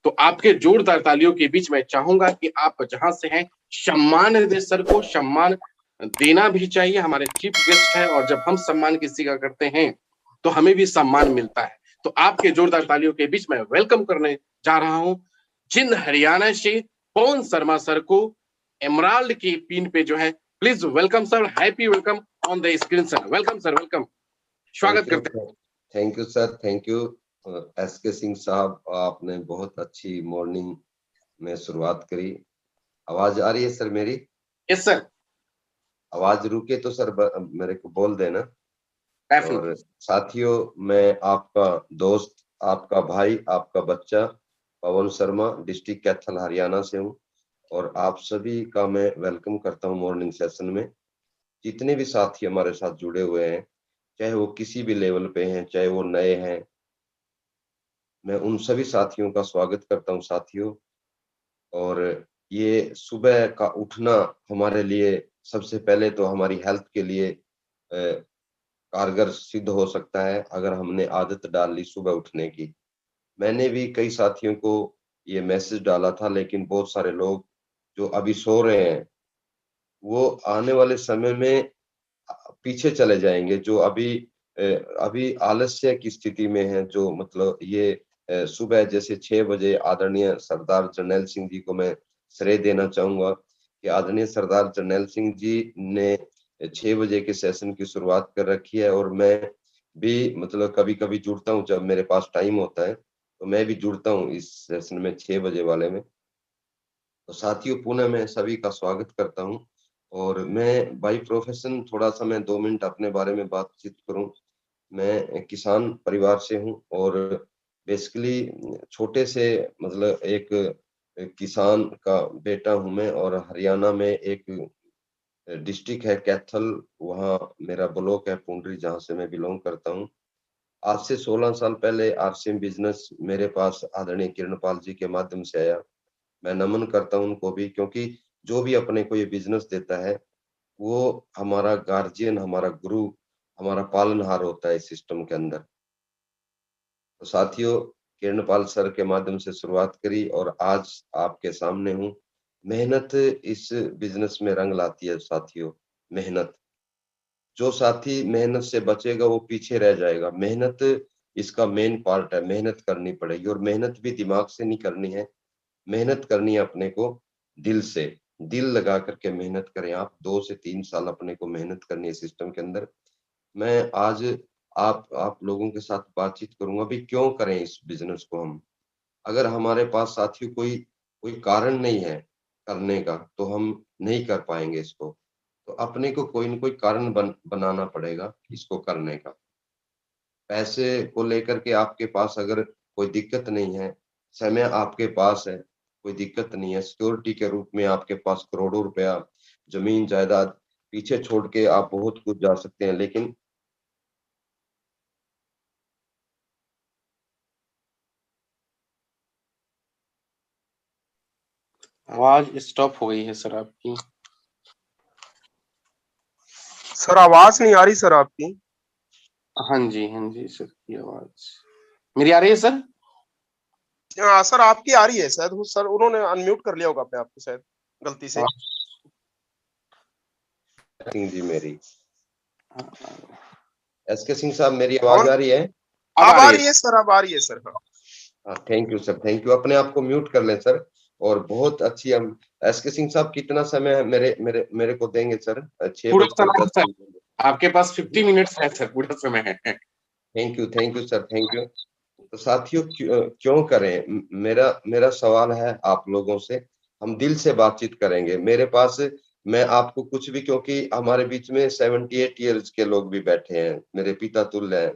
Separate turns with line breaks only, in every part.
तो आपके जोरदार तालियों के बीच मैं चाहूंगा कि आप जहां से हैं सम्मान दें सर को। सम्मान देना भी चाहिए, हमारे चीफ गेस्ट है और जब हम सम्मान किसी का करते हैं तो हमें भी सम्मान मिलता है। तो आपके जोरदार तालियों के बीच मैं वेलकम करने जा रहा हूं जिंद हरियाणा से पवन शर्मा सर को, एमराल्ड की पिन पे जो है। Please welcome sir, happy welcome on the screen sir. Welcome sir, welcome, स्वागत करते हैं।
Thank you sir, thank you. S के सिंह साहब, आपने बहुत अच्छी मॉर्निंग में शुरुआत करी। आवाज आ रही है सर मेरी?
Yes sir.
आवाज रुके तो सर मेरे को बोल देना।
डेफिनेटली।
और साथियों, मैं आपका दोस्त, आपका भाई, आपका बच्चा पवन शर्मा डिस्ट्रिक्ट कैथल हरियाणा से हूँ और आप सभी का मैं वेलकम करता हूँ मॉर्निंग सेशन में। जितने भी साथी हमारे साथ जुड़े हुए हैं, चाहे वो किसी भी लेवल पे हैं, चाहे वो नए हैं, मैं उन सभी साथियों का स्वागत करता हूं साथियों। और ये सुबह का उठना हमारे लिए सबसे पहले तो हमारी हेल्थ के लिए कारगर सिद्ध हो सकता है अगर हमने आदत डाल ली सुबह उठने की। मैंने भी कई साथियों को ये मैसेज डाला था, लेकिन बहुत सारे लोग जो अभी सो रहे हैं वो आने वाले समय में पीछे चले जाएंगे। जो अभी आलस्य की स्थिति में है, जो मतलब ये सुबह जैसे 6 बजे आदरणीय सरदार जरनैल सिंह जी को मैं श्रेय देना चाहूंगा कि आदरणीय सरदार जरनैल सिंह जी ने 6 बजे के सेशन की शुरुआत कर रखी है। और मैं भी मतलब कभी-कभी जुड़ता हूँ, जब मेरे पास टाइम होता है तो मैं भी जुड़ता हूँ इस सेशन में 6 बजे वाले में। तो साथियों, पुनः मैं सभी का स्वागत करता हूँ। और मैं बाई प्रोफेशन थोड़ा-सा मैं 2 मिनट अपने बारे में बातचीत करूँ। मैं किसान परिवार से हूँ और बेसिकली छोटे से मतलब एक किसान का बेटा हूँ मैं। और हरियाणा में एक डिस्ट्रिक्ट है कैथल, वहाँ मेरा ब्लॉक है पुंडरी, जहाँ से मैं बिलॉन्ग करता हूँ। आज से 16 साल पहले आरसीएम बिजनेस मेरे पास आदरणीय किरणपाल जी के माध्यम से आया। मैं नमन करता हूँ उनको भी, क्योंकि जो भी अपने को ये बिजनेस देता है वो हमारा गार्जियन, हमारा गुरु, हमारा पालनहार होता है इस सिस्टम के अंदर। तो साथियों, किरणपाल सर के माध्यम से शुरुआत करी और आज आपके सामने हूँ। मेहनत इस बिजनेस में रंग लाती है साथियों, मेहनत। जो साथी मेहनत से बचेगा वो पीछे रह जाएगा। मेहनत इसका मेन पार्ट है, मेहनत करनी पड़ेगी और मेहनत भी दिमाग से नहीं करनी है, मेहनत करनी है अपने को दिल से। दिल लगा करके मेहनत करें आप, 2 से 3 साल अपने को मेहनत करनी है सिस्टम के अंदर। मैं आज आप लोगों के साथ बातचीत करूंगा भी क्यों करें इस बिजनेस को हम। अगर हमारे पास साथियों कोई कोई कारण नहीं है करने का तो हम नहीं कर पाएंगे इसको। तो अपने को कोई न कोई कारण बनाना पड़ेगा इसको करने का। पैसे को लेकर के आपके पास अगर कोई दिक्कत नहीं है, समय आपके पास है, कोई दिक्कत नहीं है, सिक्योरिटी के रूप में आपके पास करोड़ों रुपया जमीन जायदाद पीछे छोड़ के आप बहुत कुछ जा सकते हैं, लेकिन
आवाज स्टॉप हो गई है सर आपकी।
सर आवाज नहीं आ रही सर आपकी।
हाँ जी सर की आवाज मेरी आ रही है सर।
सर आपकी आ रही है शायद, सर उन्होंने अनम्यूट कर लिया होगा अपने आप को शायद गलती से।
सिंह जी मेरी, एस के सिंह साहब मेरी आवाज
और
आ रही है?
अब आ रही है सर, अब आ रही है सर। हाँ,
thank you sir, thank you. अपने आप को म्यूट कर लें सर। और बहुत अच्छी हम एस के सिंह साहब कितना समय मेरे मेरे मेरे को देंगे सर? 6
पूरा
बज के
समय है
10
सर,
मिनट।
आपके पास 50 मिनट्स है सर, पूरा समय है।
Thank you sir, thank you. तो साथियों, क्यों करें? मेरा मेरा सवाल है आप लोगों से। हम दिल से बातचीत करेंगे। मेरे पास मैं आपको कुछ भी, क्योंकि हमारे बीच में 78 ईयर्स के लोग भी बैठे हैं, मेरे पिता तुल्य हैं,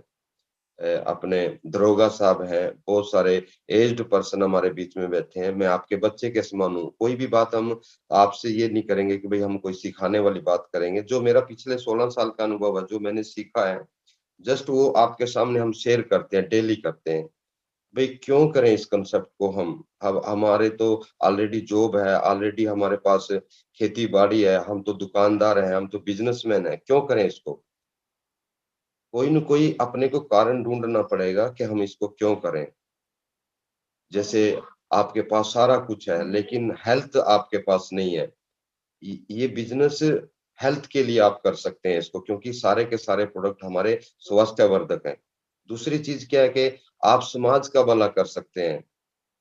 अपने दरोगा साहब हैं, बहुत सारे एज्ड पर्सन हमारे बीच में बैठे हैं। मैं आपके बच्चे के समान हूँ। कोई भी बात हम आपसे ये नहीं करेंगे कि भाई हम कोई सिखाने वाली बात करेंगे। जो मेरा पिछले 16 साल का अनुभव है, जो मैंने सीखा है, जस्ट वो आपके सामने हम शेयर करते हैं, डेली करते हैं। भाई क्यों करें इस कंसेप्ट को हम? अब हमारे तो ऑलरेडी जॉब है, ऑलरेडी हमारे पास खेती बाड़ी है, हम तो दुकानदार हैं, हम तो बिजनेसमैन हैं, क्यों करें इसको? कोई न कोई अपने को कारण ढूंढना पड़ेगा कि हम इसको क्यों करें। जैसे आपके पास सारा कुछ है लेकिन हेल्थ आपके पास नहीं है। ये बिजनेस हेल्थ के लिए आप कर सकते हैं इसको, क्योंकि सारे के सारे प्रोडक्ट हमारे स्वास्थ्यवर्धक हैं। दूसरी चीज क्या है कि आप समाज का भला कर सकते हैं।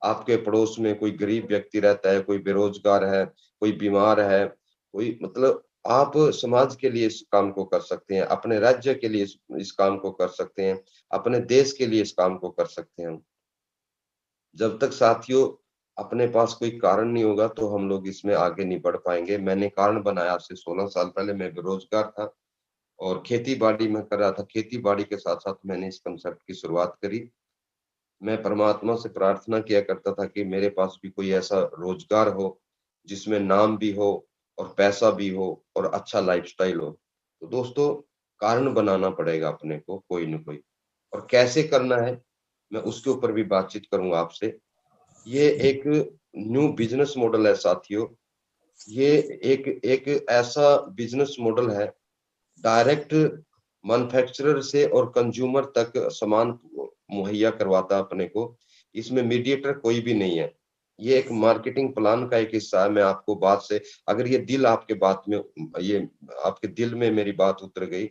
आपके पड़ोस में कोई गरीब व्यक्ति रहता है, कोई बेरोजगार है, कोई बीमार है, कोई मतलब आप समाज के लिए इस काम को कर सकते हैं, अपने राज्य के लिए इस काम को कर सकते हैं, अपने देश के लिए इस काम को कर सकते हैं। जब तक साथियों अपने पास कोई कारण नहीं होगा तो हम लोग इसमें आगे नहीं बढ़ पाएंगे। मैंने कारण बनाया आज से 16 साल पहले। मैं बेरोजगार था और खेती-बाड़ी में कर रहा था। खेती-बाड़ी के साथ-साथ मैंने इस कांसेप्ट की शुरुआत करी। मैं परमात्मा से प्रार्थना किया करता था कि मेरे पास भी कोई ऐसा रोजगार हो, जिसमें नाम भी हो और पैसा भी हो और अच्छा लाइफ़स्टाइल हो। तो दोस्तों, कारण बनाना पड़ेगा अपने को कोई न कोई, और कैसे करना है, मैं उसके ऊपर भी बातचीत करूँगा आपसे। ये एक न्यू बिज़नेस मॉडल है साथियों। ये एक एक ऐसा बिज़नेस मॉडल है, डायरेक्ट मैन्युफैक्चरर से और कंज्यूमर तक सामान मुहैया करवाता है अपने को। इसमें मीडिएटर कोई भी नहीं है। ये एक मार्केटिंग प्लान का एक हिस्सा है। मैं आपको बात से, अगर ये दिल आपके बात में, ये आपके दिल में मेरी बात उतर गई,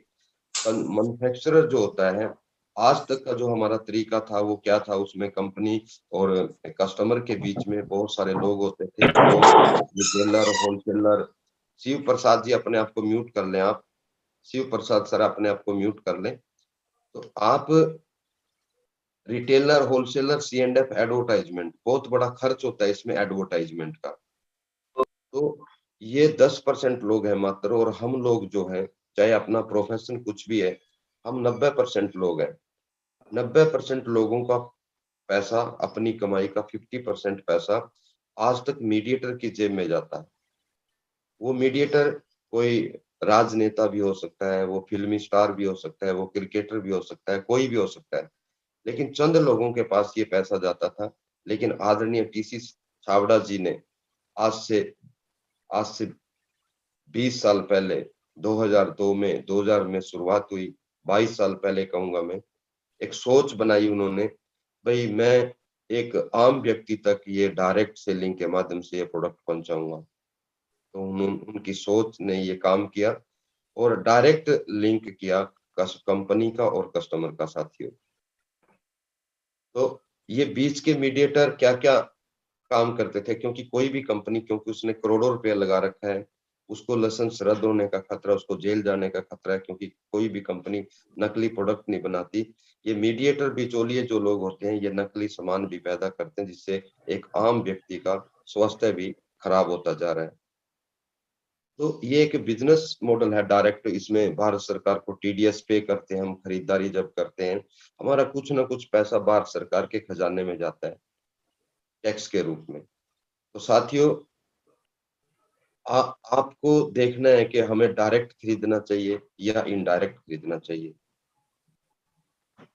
मैन्युफैक्चरर जो होता है, आज तक का जो हमारा तरीका था वो क्या था, उसमें कंपनी और कस्टमर के बीच में बहुत सारे लोग होते थे, जो रिटेलर, होलसेलर। शिव प्रसाद जी अपने आप को म्यूट कर लें आप। शिव प्रसाद सर अपने आप को म्यूट कर लें। तो आप retailer, wholesaler, C and F, advertisement, बहुत बड़ा खर्च होता है इसमें एडवर्टाइजमेंट का। तो ये 10% लोग हैं मात्र, और हम लोग जो हैं, चाहे अपना प्रोफेशन कुछ भी है, हम 90% लोग हैं। 90% लोगों का पैसा, अपनी कमाई का 50% पैसा आज तक मीडिएटर की जेब में जाता है। वो मीडिएटर कोई राजनेता भी हो सकता है, वो फ़िल्मी स्टार भी हो सकता है, वो क्रिकेटर भी हो सकता है, कोई भी हो सकता है। लेकिन चंद लोगों के पास ये पैसा जाता था। लेकिन आदरणीय टीसी छाबड़ा जी ने आज से 20 साल पहले, 2002 में, 2000 में शुरुआत हुई, 22 साल पहले कहूँगा मैं, एक सोच बनाई उन्होंने, भई मैं एक आम व्यक्ति तक ये डायरेक्ट सेलिंग के माध्यम से ये प्रोडक्ट पहुँचाऊँगा। तो उनकी सोच ने ये काम किया और डायरेक्ट लिंक किया कंपनी का और कस्टमर का साथियों। तो ये बीच के मीडिएटर क्या-क्या काम करते थे, क्योंकि कोई भी कंपनी, क्योंकि उसने करोड़ों रुपया लगा रखा है, उसको लाइसेंस रद्द होने का खतरा, उसको जेल जाने का खतरा है, क्योंकि कोई भी कंपनी नकली प्रोडक्ट नहीं बनाती। ये मीडिएटर, बिचौलिए जो लोग होते हैं, ये नकली सामान भी पैदा करते हैं, जिससे एक आम व्यक्ति का स्वास्थ्य भी खराब होता जा रहा है। तो ये एक बिज़नेस मॉडल है डायरेक्ट। इसमें भारत सरकार को टीडीएस पे करते हैं हम, खरीदारी जब करते हैं, हमारा कुछ ना कुछ पैसा भारत सरकार के खजाने में जाता है, टैक्स के रूप में। तो साथियों, आ आपको देखना है कि हमें डायरेक्ट खरीदना चाहिए या इनडायरेक्ट खरीदना चाहिए।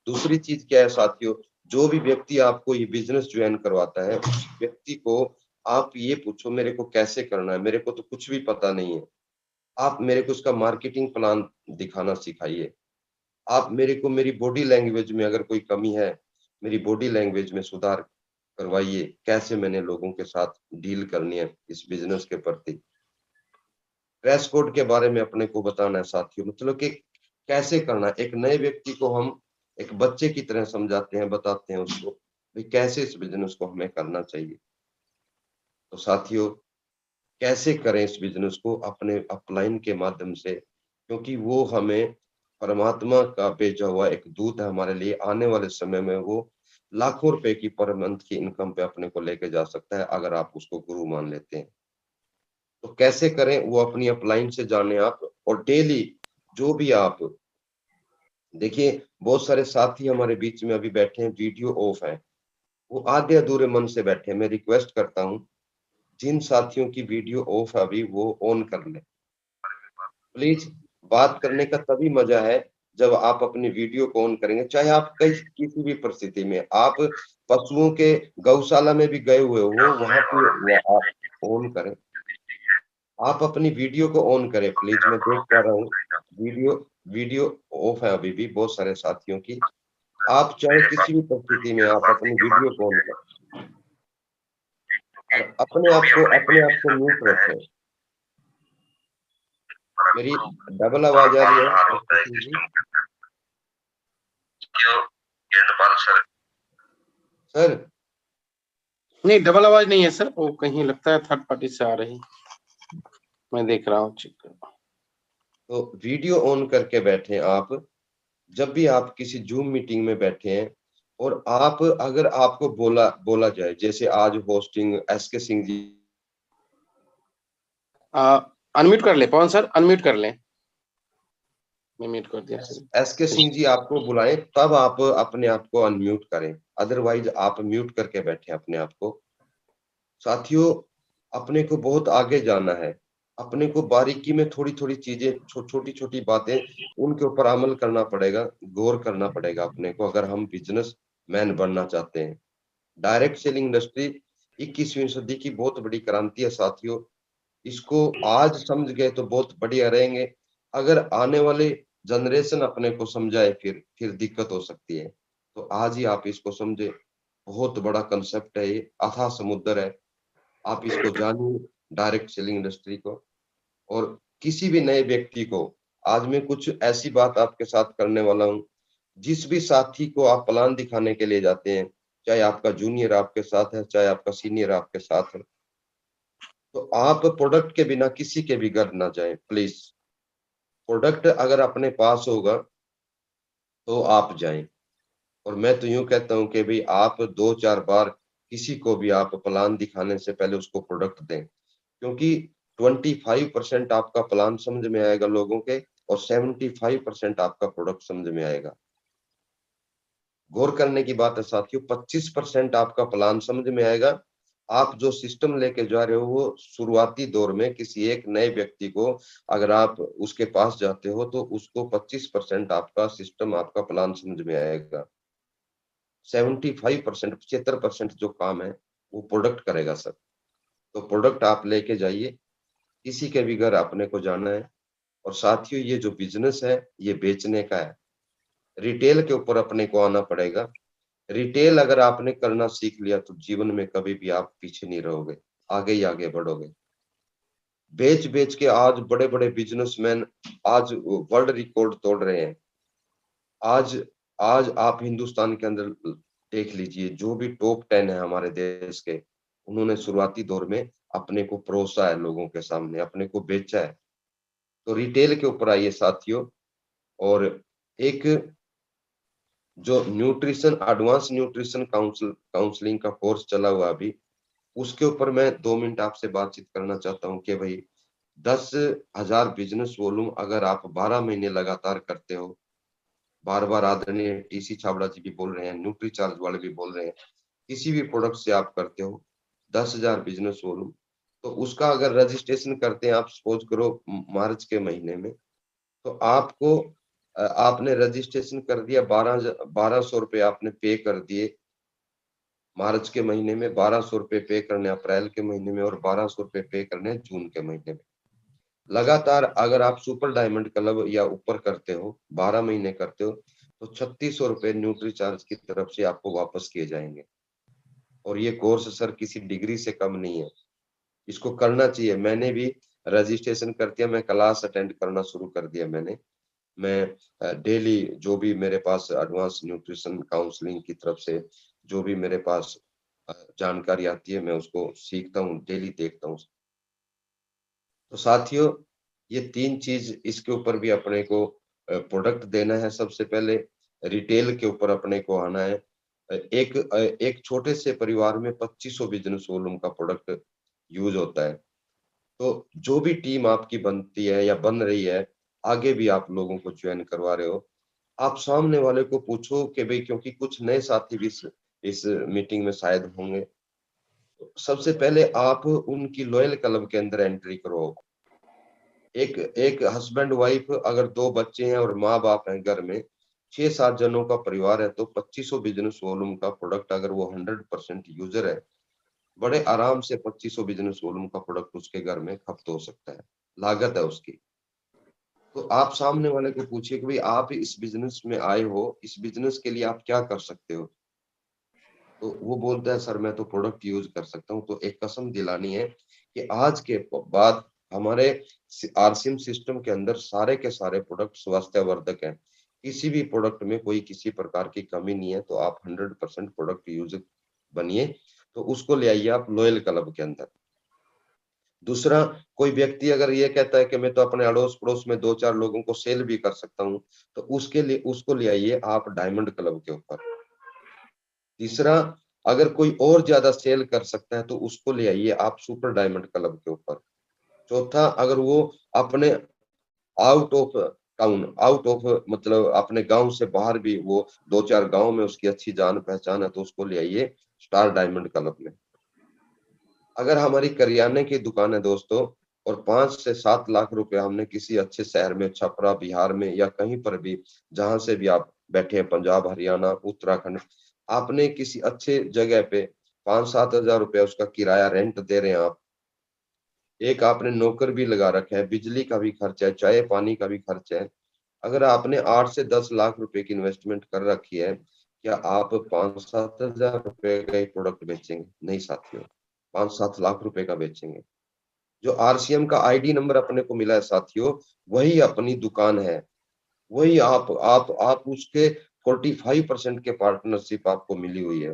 दूसरी चीज़ क्या है साथियों, जो भी व्यक्ति आपको ये बिज़नेस जॉइन करवाता है, उस व्यक्ति को आप ये पूछो, मेरे को कैसे करना है? मेरे को तो कुछ भी पता नहीं है। आप मेरे को उसका मार्केटिंग प्लान दिखाना सिखाइए। आप मेरे को मेरी बॉडी लैंग्वेज में अगर कोई कमी है, मेरी बॉडी लैंग्वेज में सुधार करवाइए। कैसे मैंने लोगों के साथ डील करनी है इस बिज़नेस के प्रति। ड्रेस कोड के बारे में अपने को बताना है साथियों, मतलब कि कैसे करना है। एक नए व्यक्ति को हम एक बच्चे की तरह समझाते हैं, बताते हैं उसको कि कैसे इस बिज़नेस को हमें करना चाहिए। तो साथियों, कैसे करें इस बिज़नेस को अपने अपलाइन के माध्यम से, क्योंकि वो हमें परमात्मा का भेजा हुआ एक दूत है हमारे लिए। आने वाले समय में वो लाखों रुपए की पर मंथ की इनकम पे अपने को लेके जा सकता है, अगर आप उसको गुरु मान लेते हैं। तो कैसे करें वो अपनी अपलाइन से जानें आप, और डेली जो भी आप देखिए, बहुत सारे साथी हमारे बीच में अभी बैठे हैं, वीडियो ऑफ है, वो आधे अधूरे मन से बैठे हैं। मैं रिक्वेस्ट करता हूँ, जिन साथियों की वीडियो ऑफ है अभी, वो ऑन कर लें प्लीज। बात करने का तभी मजा है जब आप अपनी वीडियो को ऑन करेंगे, चाहे आप कहीं किसी भी परिस्थिति में, आप पशुओं के गौशाला में भी गए हुए हो, वहां पे आप ऑन करें। आप अपनी वीडियो को ऑन करें प्लीज। मैं देख पा रहा हूँ वीडियो वीडियो ऑफ है अभी भी बहुत सारे साथियों की। आप चाहे किसी भी परिस्थिति में आप अपनी वीडियो को ऑन करें। और अपने आप को म्यूट रखें। मेरी डबल आवाज आ रही है सर?
नहीं, डबल आवाज नहीं है सर, वो कहीं लगता है थर्ड पार्टी से आ रही, मैं देख रहा हूँ, चेक कर रहा हूँ।
तो वीडियो ऑन करके बैठे आप, जब भी आप किसी जूम मीटिंग में बैठे हैं और आप अगर आपको बोला जाए, जैसे आज hosting SK Singh ji,
unmute कर ले पवन सर, अनम्यूट कर ले, मैं म्यूट कर दिया सर।
SK सिंह जी आपको बुलाएं तब आप अपने आप को अनम्यूट करें, अदरवाइज आप म्यूट करके बैठे अपने आप को। साथियों, अपने को बहुत आगे जाना है, अपने को बारीकी में थोड़ी थोड़ी चीजें, छोटी छोटी बातें, उनके ऊपर अमल करना पड़ेगा, गौर करना पड़ेगा अपने को, अगर हम बिजनेस मैन बनना चाहते हैं। डायरेक्ट सेलिंग इंडस्ट्री 21वीं सदी की बहुत बड़ी क्रांति है साथियों, इसको आज समझ गए तो बहुत बढ़िया रहेंगे। अगर आने वाले जनरेशन अपने को समझाए फिर दिक्कत हो सकती है। तो आज ही आप इसको समझे, बहुत बड़ा कंसेप्ट है ये, अथाह समुद्र है, आप इसको जानिए डायरेक्ट सेलिंग इंडस्ट्री को। और किसी भी नए व्यक्ति को आज मैं कुछ ऐसी बात आपके साथ करने वाला हूँ, जिस भी साथी को आप प्लान दिखाने के लिए जाते हैं, चाहे आपका जूनियर आपके साथ है, चाहे आपका सीनियर आपके साथ है, तो आप प्रोडक्ट के बिना किसी के भी घर ना जाएं प्लीज। प्रोडक्ट अगर अपने पास होगा तो आप जाएं। और मैं तो यूं कहता हूं कि भाई आप 2-4 बार किसी को भी आप प्लान दिखाने से पहले उसको प्रोडक्ट दें, क्योंकि 25% आपका प्लान समझ में आएगा लोगों के, और 75% आपका प्रोडक्ट समझ में आएगा। गौर करने की बात है साथियों, 25% आपका प्लान समझ में आएगा। आप जो सिस्टम लेके जा रहे हो वो शुरुआती दौर में किसी एक नए व्यक्ति को अगर आप उसके पास जाते हो तो उसको 25% आपका सिस्टम, आपका प्लान समझ में आएगा। 75%, 75% जो काम है वो प्रोडक्ट करेगा सर। तो प्रोडक्ट आप लेके जाइए, किसी के भी घर अपने को जाना है। और साथियों, ये जो बिजनेस है ये बेचने का है, रिटेल के ऊपर अपने को आना पड़ेगा। रिटेल अगर आपने करना सीख लिया तो जीवन में कभी भी आप पीछे नहीं रहोगे, आगे ही आगे बढ़ोगे। बेच बेच के आज बड़े बड़े बिजनेसमैन आज वर्ल्ड रिकॉर्ड तोड़ रहे हैं। आज आज आप हिंदुस्तान के अंदर देख लीजिए, जो भी टॉप 10 है हमारे देश के, उन्होंने शुरुआती दौर में अपने को परोसा है, लोगों के सामने अपने को बेचा है। तो रिटेल के ऊपर आइए साथियों। और एक जो न्यूट्रिशन, एडवांस न्यूट्रिशन काउंसलिंग का कोर्स चला हुआ अभी, उसके ऊपर मैं 2 मिनट आपसे बातचीत करना चाहता हूँ कि भाई 10,000 बिजनेस वॉल्यूम अगर आप 12 महीने लगातार करते हो, बार बार आदरणीय TC छाबड़ा जी भी बोल रहे हैं, न्यूट्री चार्ज वाले भी बोल रहे हैं, किसी भी प्रोडक्ट से आप करते हो 10,000 बिजनेस वॉल्यूम, तो उसका अगर रजिस्ट्रेशन करते हैं आप, सपोज करो मार्च के महीने में, तो आपको आपने रजिस्ट्रेशन कर दिया, 1200 रुपए आपने पे कर दिए मार्च के महीने में, 1200 रुपए पे करने अप्रैल के महीने में, और 1200 रुपए पे करने जून के महीने में। लगातार अगर आप सुपर डायमंड क्लब या ऊपर करते हो, 12 महीने करते हो, तो 3600 रुपए न्यूट्री चार्ज की तरफ से आपको वापस किए जाएंगे। और ये कोर्स सर किसी डिग्री से कम नहीं है, इसको करना चाहिए। मैंने भी रजिस्ट्रेशन कर दिया, मैं क्लास अटेंड करना शुरू कर दिया मैंने। मैं डेली जो भी मेरे पास एडवांस न्यूट्रिशन काउंसलिंग की तरफ से जो भी मेरे पास जानकारी आती है, मैं उसको सीखता हूँ, डेली देखता हूँ। तो साथियों, ये 3 चीज, इसके ऊपर भी अपने को प्रोडक्ट देना है। सबसे पहले रिटेल के ऊपर अपने को आना है। एक छोटे से परिवार में 2500 बिजनेस वॉल्यूम का प्रोडक्ट यूज होता है। तो जो भी टीम आपकी बनती है या बन रही है, आगे भी आप लोगों को ज्वाइन करवा रहे हो, आप सामने वाले को पूछो कि भाई, क्योंकि कुछ नए साथी भी इस मीटिंग में शायद होंगे, तो सबसे पहले आप उनकी लॉयल क्लब के अंदर एंट्री करो। एक एक हस्बैंड वाइफ, अगर 2 बच्चे हैं और माँ बाप हैं घर में, 6-7 जनों का परिवार है, तो 2500 बिजनेस वॉल्यूम का प्रोडक्ट अगर वो 100% यूजर है, बड़े आराम से 2500 बिजनेस वॉल्यूम का प्रोडक्ट उसके घर में खपत हो सकता है, लागत है उसकी। तो आप सामने वाले को पूछिए कि भाई आप इस बिजनेस में आए हो, इस बिजनेस के लिए आप क्या कर सकते हो। तो वो बोलता है सर मैं तो प्रोडक्ट यूज कर सकता हूँ। तो एक कसम दिलानी है कि आज के बाद हमारे आरसीएम सिस्टम के अंदर सारे के सारे प्रोडक्ट स्वास्थ्यवर्धक हैं। किसी भी प्रोडक्ट में कोई किसी प्रकार की कमी नहीं है। तो आप 100% प्रोडक्ट यूज बनिए। तो उसको ले आइए आप लॉयल क्लब के अंदर। दूसरा, कोई व्यक्ति अगर ये कहता है कि मैं तो अपने अड़ोस पड़ोस में 2-4 लोगों को सेल भी कर सकता हूँ, तो उसके लिए उसको ले आइए आप डायमंड क्लब के ऊपर। तीसरा, अगर कोई और ज्यादा सेल कर सकता है तो उसको ले आइए आप सुपर डायमंड क्लब के ऊपर। चौथा, अगर वो अपने out of town, out of मतलब अपने गांव से बाहर भी वो 2-4 गांव में उसकी अच्छी जान पहचान है, तो उसको ले आइए स्टार डायमंड क्लब में। अगर हमारी करियाने की दुकान है दोस्तों और 5 से 7 लाख रुपए हमने किसी अच्छे शहर में, छपरा, बिहार में या कहीं पर भी, जहां से भी आप बैठे हैं, पंजाब, हरियाणा, उत्तराखंड, आपने किसी अच्छे जगह पे 5-7 हजार रुपया उसका किराया रेंट दे रहे हैं आप। एक आपने नौकर भी लगा रखा है, बिजली का भी खर्च है, चाय पानी का भी खर्च है। अगर आपने 8 से 10 लाख रुपए की इन्वेस्टमेंट कर रखी है, क्या आप 5-7 हजार रुपए का एक प्रोडक्ट बेचेंगे? नहीं साथियों, 5-7 लाख रुपए का बेचेंगे। जो आरसीएम का आईडी नंबर अपने को मिला है साथियों, वही अपनी दुकान है। वही आप उसके 45% के पार्टनरशिप आपको मिली हुई है।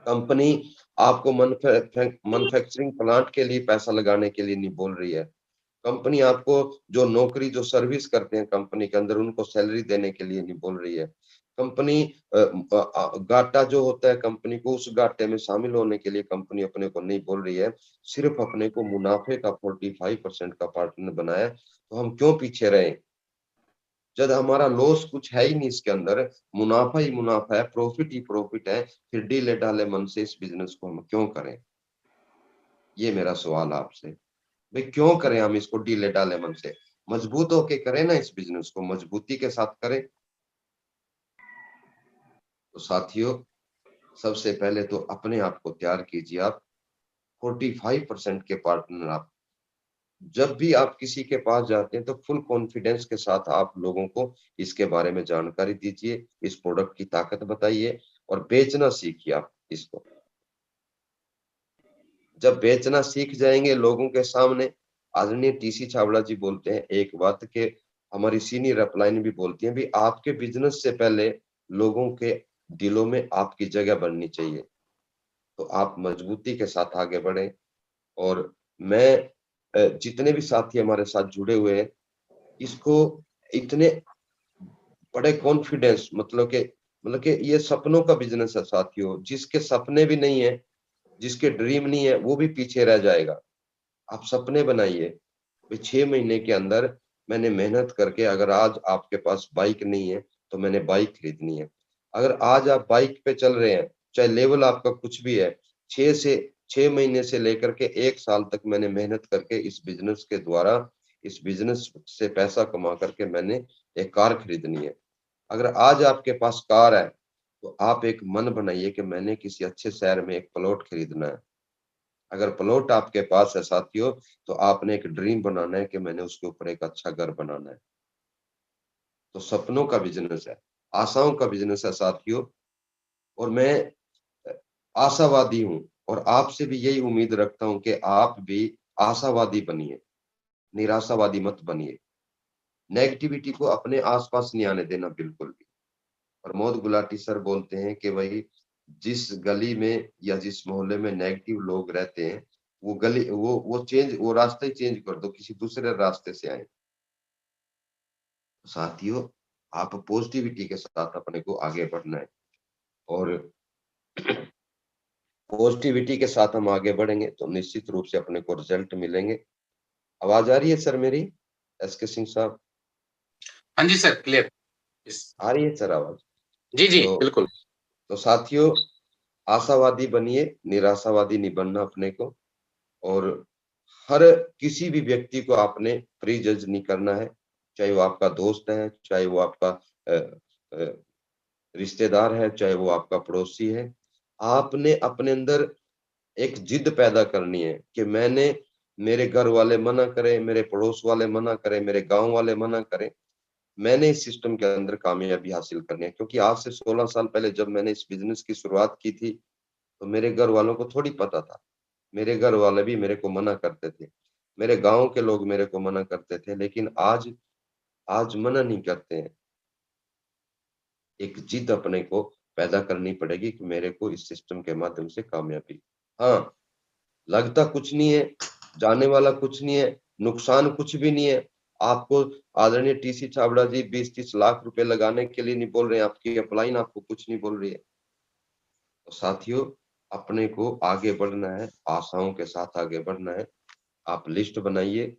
कंपनी आपको मैन्युफैक्चरिंग प्लांट के लिए पैसा लगाने के लिए नहीं बोल रही है। कंपनी आपको जो नौकरी, जो सर्विस करते हैं कंपनी के अंदर, उनको सैलरी देने के लिए नहीं बोल रही है। कंपनी घाटा जो होता है कंपनी को, उस घाटे में शामिल होने के लिए कंपनी अपने को नहीं बोल रही है। सिर्फ अपने को मुनाफे का 45% का पार्टनर बनाया। तो हम क्यों पीछे रहे? जब हमारा लॉस कुछ है ही नहीं इसके अंदर, मुनाफा ही मुनाफा है, प्रॉफिट ही प्रॉफिट है, फिर ढीले ढाले मन से इस बिजनेस को हम क्यों करें? ये मेरा सवाल आपसे। भाई क्यों करें हम इसको ढीले ढाले मन से? मजबूत होके करें ना, इस बिजनेस को मजबूती के साथ करें। तो साथियों, सबसे पहले तो अपने आप को तैयार कीजिए। आप 45% के पार्टनर आप जब भी आप किसी के पास जाते हैं तो फुल कॉन्फिडेंस के साथ आप लोगों को इसके बारे में जानकारी दीजिए, इस प्रोडक्ट की ताकत बताइए और बेचना सीखिए आप इसको। जब बेचना सीख जाएंगे लोगों के सामने, आदरणीय टीसी छाबड़ा जी बोलते हैं एक बात के, हमारी सीनियर अपलाइन भी बोलती है, भी आपके बिजनेस से पहले लोगों के दिलों में आपकी जगह बननी चाहिए। तो आप मजबूती के साथ आगे बढ़े। और मैं जितने भी साथी हमारे साथ जुड़े हुए हैं, इसको इतने बड़े कॉन्फिडेंस, मतलब कि ये सपनों का बिजनेस है साथियों। जिसके सपने भी नहीं है, जिसके ड्रीम नहीं है, वो भी पीछे रह जाएगा। आप सपने बनाइए। 6 महीने के अंदर मैंने मेहनत करके, अगर आज आपके पास बाइक नहीं है तो मैंने बाइक खरीदनी है। अगर आज आप बाइक पे चल रहे हैं, चाहे लेवल आपका कुछ भी है, 6 महीने से लेकर के 1 साल तक मैंने मेहनत करके इस बिजनेस के द्वारा, इस बिजनेस से पैसा कमा करके मैंने एक कार खरीदनी है। अगर आज आपके पास कार है तो आप एक मन बनाइए कि मैंने किसी अच्छे शहर में एक प्लॉट खरीदना है। अगर प्लॉट आपके पास है साथियों, तो आपने एक ड्रीम बनाना है कि मैंने उसके ऊपर एक अच्छा घर बनाना है। तो सपनों का बिजनेस है, आशाओं का बिजनेस है साथियों। और मैं आशावादी हूं और आपसे भी यही उम्मीद रखता हूं कि आप भी आशावादी बनिए, निराशावादी मत बनिए। नेगेटिविटी को अपने आसपास नहीं आने देना बिल्कुल भी। प्रमोद गुलाटी सर बोलते हैं कि भाई जिस गली में या जिस मोहल्ले में नेगेटिव लोग रहते हैं, वो गली वो रास्ता ही चेंज कर दो, किसी दूसरे रास्ते से आए। साथियों, आप पॉजिटिविटी के साथ अपने को आगे बढ़ना है और पॉजिटिविटी के साथ हम आगे बढ़ेंगे तो निश्चित रूप से अपने को रिजल्ट मिलेंगे। आवाज आ रही है सर मेरी? एसके सिंह साहब,
हाँ जी सर, क्लियर।
आ रही है सर आवाज?
जी जी
तो
बिल्कुल।
तो साथियों, आशावादी बनिए, निराशावादी नहीं बनना अपने को। और हर किसी भी व्यक्ति को आपने प्री जज नहीं करना है, चाहे वो आपका दोस्त है, चाहे वो आपका अ, अ, रिश्तेदार है, चाहे वो आपका पड़ोसी है। आपने अपने अंदर एक जिद पैदा करनी है कि मेरे घर वाले मना करें, मेरे पड़ोस वाले मना करें, मेरे गांव वाले मना करें, मैंने इस सिस्टम के अंदर कामयाबी हासिल करनी है, क्योंकि आज से 16 साल पहले जब मैंने इस बिजनेस की शुरुआत की थी, तो मेरे घर वालों को थोड़ी पता था। मेरे घर वाले भी मेरे को मना करते थे, मेरे गांव के लोग मेरे को मना करते थे, लेकिन आज आज मना नहीं करते हैं। एक जिद अपने को पैदा करनी पड़ेगी कि मेरे को इस सिस्टम के माध्यम से कामयाबी। हाँ, लगता कुछ नहीं है, जाने वाला कुछ नहीं है, नुकसान कुछ भी नहीं है। आपको आदरणीय टीसी छाबड़ा जी 20-30 लाख रुपए लगाने के लिए नहीं बोल रहे हैं, आपकी अपलाइन आपको कुछ नहीं बोल रही है। तो साथियों, अपने को आगे बढ़ना है, आशाओं के साथ आगे बढ़ना है। आप लिस्ट बनाइए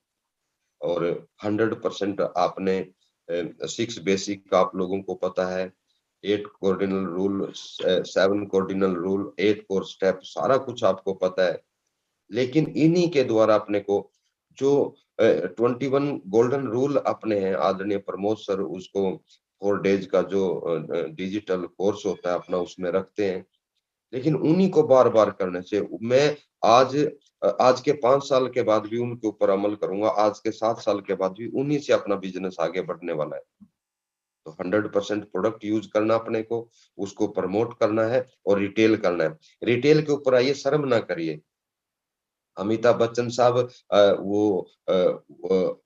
और 100% आपने 6 बेसिक आप लोगों को पता है, 8 cardinal rule, 7 cardinal rule, 8 core step, सारा कुछ आपको पता है। लेकिन इन्हीं के द्वारा अपने को जो 21 गोल्डन रूल अपने हैं, आदरणीय प्रमोद सर उसको 4 डेज का जो डिजिटल कोर्स होता है अपना उसमें रखते हैं। लेकिन उन्हीं को बार-बार करने से मैं आज आज के 5 साल के बाद भी उनके ऊपर अमल करूँगा, आज के 7 साल के बाद भी उन्हीं से अपना बिज़नेस आगे बढ़ने वाला है। तो 100% प्रोडक्ट यूज़ करना अपने को, उसको प्रमोट करना है और रिटेल करना है। रिटेल के ऊपर आइए, शर्म ना करिए। अमिताभ बच्चन साहब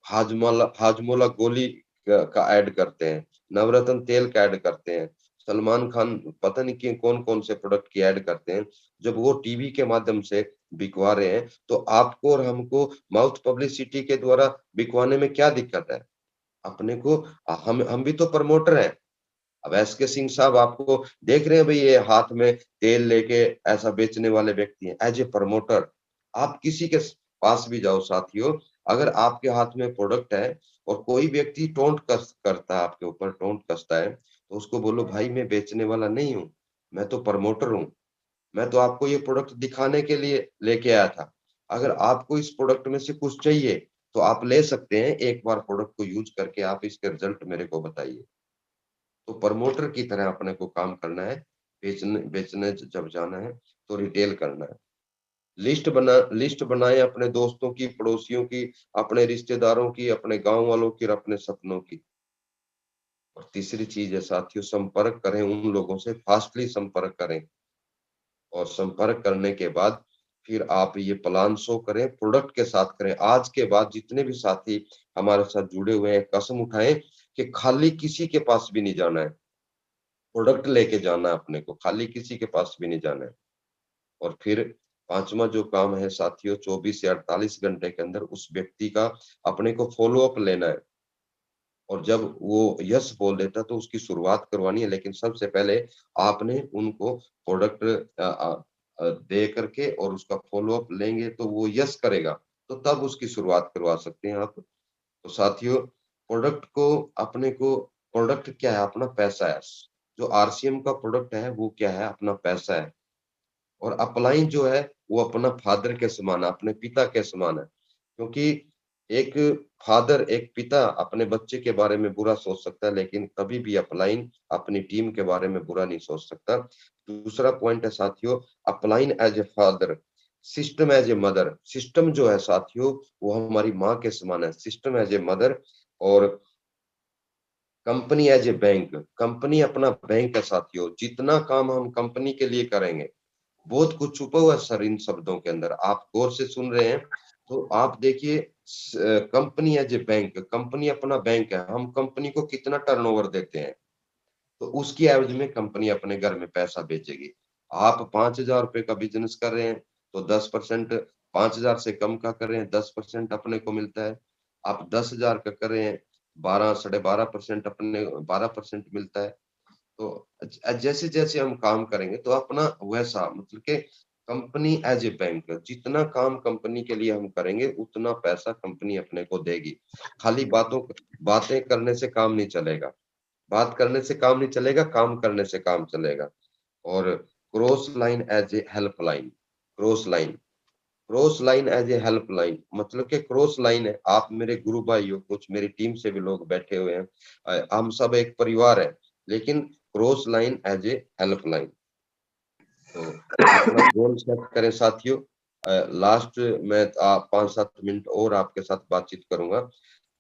हाजमोला हाजमोला गोली का ऐड करते हैं, नवरत्न तेल का ऐड करते हैं, सलमान खान पता नहीं कि कौन-कौन से प्रोडक्ट की ऐड करते हैं। जब वो टीवी के माध्यम से बिकवा रहे हैं, तो आपको और हमको माउथ पब्लिसिटी के द्वारा बिकवाने में क्या दिक्कत है? अपने को हम भी तो प्रमोटर हैं। अब एसके सिंह साहब आपको देख रहे हैं भई ये हाथ में तेल लेके ऐसा बेचने वाले व्यक्ति हैं। एज़ ए प्रमोटर आप किसी के पास भी जाओ साथियों, अगर आपके हाथ में प्रोडक्ट है और कोई व्यक्ति टोंट करता है आपके ऊपर, टोंट कसता है, तो उसको बोलो भाई मैं बेचने वाला नहीं हूँ, मैं तो प्रमोटर हूँ। मैं तो आपको ये प्रोडक्ट दिखाने के लिए लेके आया था। अगर आपको इस प्रोडक्ट में से कुछ चाहिए, तो आप ले सकते हैं। एक बार प्रोडक्ट को यूज़ करके आप इसके रिजल्ट मेरे को बताइए। तो प्रमोटर की तरह अपने को काम करना है, बेचने बेचने जब जाना है तो रिटेल करना है। लिस्ट बनाएँ अपने दोस्तों की, पड़ोसियों की, अपने रिश्तेदारों की, अपने गाँव वालों की और अपने सपनों की। और तीसरी चीज़ है साथियों, संपर्क करें उन लोगों से, फास्टली संपर्क करें और संपर्क करने के बाद फिर आप ये प्लान शो करें, प्रोडक्ट के साथ करें। आज के बाद जितने भी साथी हमारे साथ जुड़े हुए हैं, कसम उठाएँ कि खाली किसी के पास भी नहीं जाना है। प्रोडक्ट लेके जाना है अपने को, खाली किसी के पास भी नहीं जाना है। और फिर 5वां जो काम है साथियों, 24 से 48 घंटे के अंदर उस व्यक्ति का अपने को फ़ॉलो अप लेना है। और जब वो यस बोल देता है तो उसकी शुरुआत करवानी है, लेकिन सबसे पहले आपने उनको प्रोडक्ट दे करके और उसका फ़ॉलो अप लेंगे तो वो यस करेगा, तो तब उसकी शुरुआत करवा सकते हैं आप। तो साथियों, प्रोडक्ट को अपने को प्रोडक्ट क्या है? अपना पैसा है। जो आरसीएम का प्रोडक्ट है वो क्या है? अपना पैसा है। और अपलाइन जो है वो अपना फादर के समान है, अपने पिता के समान है। क्योंकि एक फादर, एक पिता अपने बच्चे के बारे में बुरा सोच सकता है, लेकिन कभी भी अपलाइन अपनी टीम के बारे में बुरा नहीं सोच सकता। दूसरा पॉइंट है साथियों, upline as a father, system as a mother. System जो है साथियों वो हमारी माँ के समान है, सिस्टम एज़ ए मदर। और company as a bank, company अपना बैंक है साथियों। जितना काम हम कंपनी के लिए करेंगे, बहुत कुछ छुपा हुआ है सर इन शब्दों के अंदर। आप गौर से सुन रहे हैं, तो आप देखिए company as a bank, company अपना बैंक है। हम कंपनी को कितना टर्नओवर देते हैं, तो उसकी एवज में कंपनी अपने घर में पैसा भेजेगी। आप ₹5000 का बिज़नेस कर रहे हैं, तो 10% 5000 से कम का कर रहे हैं, 10% अपने को मिलता है। आप 10,000 का कर रहे हैं, 12 साढ़े 12% अपने 12% मिलता है। तो जैसे-जैसे हम काम करेंगे तो अपना वैसा मतलब कि कंपनी एज़ ए बैंक, जितना काम कंपनी के लिए हम करेंगे उतना पैसा कंपनी अपने को देगी। खाली बातें करने से काम नहीं चलेगा। बात करने से काम नहीं चलेगा, काम करने से काम चलेगा। और cross line as a helpline, cross line, cross line as a helpline मतलब कि क्रॉस लाइन है, आप मेरे गुरु भाई हो, कुछ मेरी टीम से भी लोग बैठे हुए हैं। हम सब एक परिवार है, लेकिन cross line as a helpline. तो अपना गोल सेट करें साथियों। लास्ट में 5-7 मिनट और आपके साथ बातचीत करूँगा।